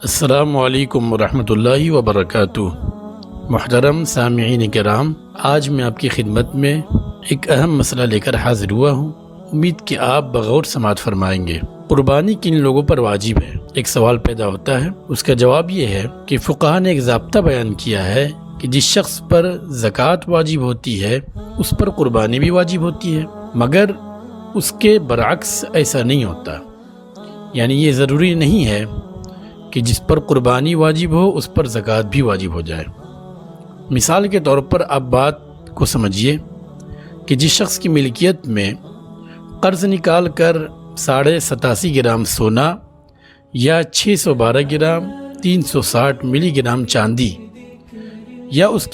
السلام علیکم ورحمۃ اللہ وبرکاتہ۔ محترم سامعین کرام، آج میں آپ کی خدمت میں ایک اہم مسئلہ لے کر حاضر ہوا ہوں۔ امید کہ آپ بغور سماعت فرمائیں گے۔ قربانی کن لوگوں پر واجب ہے؟ ایک سوال پیدا ہوتا ہے۔ اس کا جواب یہ ہے کہ فقہا نے ایک ضابطہ بیان کیا ہے کہ جس شخص پر زکوٰۃ واجب ہوتی ہے اس پر قربانی بھی واجب ہوتی ہے، مگر اس کے برعکس ایسا نہیں ہوتا۔ یعنی یہ ضروری نہیں ہے کہ جس پر قربانی واجب ہو اس پر زکوٰۃ بھی واجب ہو جائے۔ مثال کے طور پر آپ بات کو سمجھیے کہ جس شخص کی ملکیت میں قرض نکال کر 87.5 گرام سونا یا 612 گرام 360 ملی گرام چاندی یا اس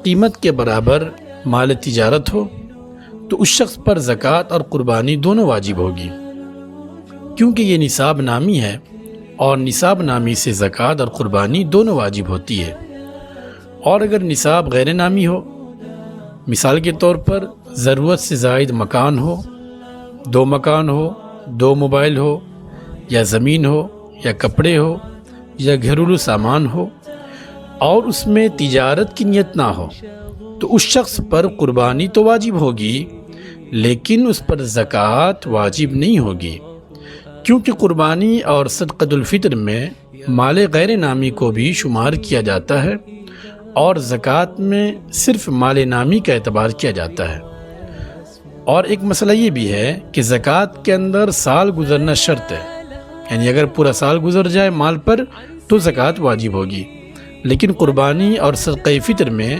قیمت کے برابر مال تجارت ہو تو اس شخص پر زکوٰۃ اور قربانی دونوں واجب ہوگی، کیونکہ یہ نصاب نامی ہے اور نصاب نامی سے زکوٰۃ اور قربانی دونوں واجب ہوتی ہے۔ اور اگر نصاب غیر نامی ہو، مثال کے طور پر ضرورت سے زائد مکان ہو، 2 مکان ہو، 2 موبائل ہو، یا زمین ہو، یا کپڑے ہو، یا گھریلو سامان ہو، اور اس میں تجارت کی نیت نہ ہو، تو اس شخص پر قربانی تو واجب ہوگی لیکن اس پر زکوٰۃ واجب نہیں ہوگی، کیونکہ قربانی اور صدقۃ الفطر میں مال غیر نامی کو بھی شمار کیا جاتا ہے اور زکوٰۃ میں صرف مال نامی کا اعتبار کیا جاتا ہے۔ اور ایک مسئلہ یہ بھی ہے کہ زکوٰۃ کے اندر سال گزرنا شرط ہے، یعنی اگر پورا سال گزر جائے مال پر تو زکوٰۃ واجب ہوگی، لیکن قربانی اور صدقہ فطر میں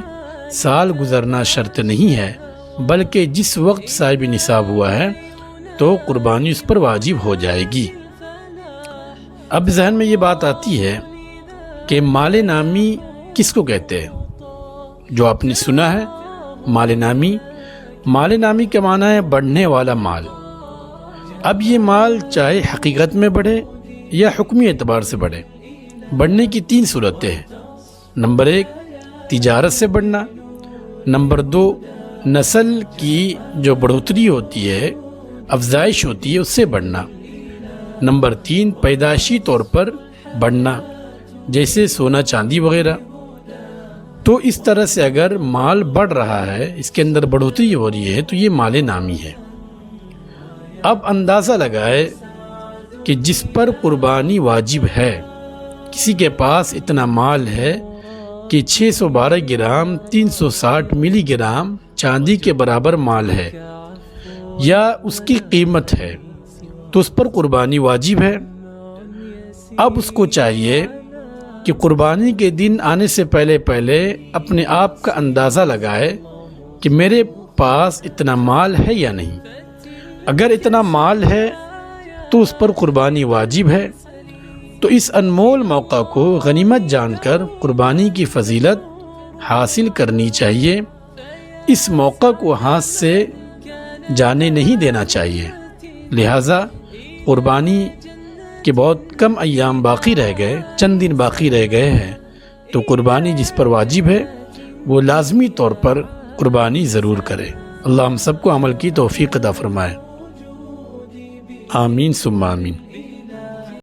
سال گزرنا شرط نہیں ہے، بلکہ جس وقت صاحب نصاب ہوا ہے تو قربانی اس پر واجب ہو جائے گی۔ اب ذہن میں یہ بات آتی ہے کہ مال نامی کس کو کہتے ہیں؟ جو آپ نے سنا ہے مال نامی کا معنی ہے بڑھنے والا مال۔ اب یہ مال چاہے حقیقت میں بڑھے یا حکمی اعتبار سے بڑھے، بڑھنے کی 3 صورتیں ہیں۔ نمبر 1 تجارت سے بڑھنا، نمبر 2 نسل کی جو بڑھوتری ہوتی ہے، افزائش ہوتی ہے، اس سے بڑھنا، نمبر 3 پیدائشی طور پر بڑھنا جیسے سونا چاندی وغیرہ۔ تو اس طرح سے اگر مال بڑھ رہا ہے، اس کے اندر بڑھوتری ہو رہی ہے، تو یہ مال نامی ہے۔ اب اندازہ لگائے کہ جس پر قربانی واجب ہے، کسی کے پاس اتنا مال ہے کہ 612 گرام 360 ملی گرام چاندی کے برابر مال ہے یا اس کی قیمت ہے، تو اس پر قربانی واجب ہے۔ اب اس کو چاہیے کہ قربانی کے دن آنے سے پہلے اپنے آپ کا اندازہ لگائے کہ میرے پاس اتنا مال ہے یا نہیں۔ اگر اتنا مال ہے تو اس پر قربانی واجب ہے، تو اس انمول موقع کو غنیمت جان کر قربانی کی فضیلت حاصل کرنی چاہیے۔ اس موقع کو ہاتھ سے جانے نہیں دینا چاہیے۔ لہٰذا قربانی کے بہت کم ایام باقی رہ گئے، چند دن باقی رہ گئے ہیں، تو قربانی جس پر واجب ہے وہ لازمی طور پر قربانی ضرور کرے۔ اللہ ہم سب کو عمل کی توفیق عطا فرمائے۔ آمین ثم آمین۔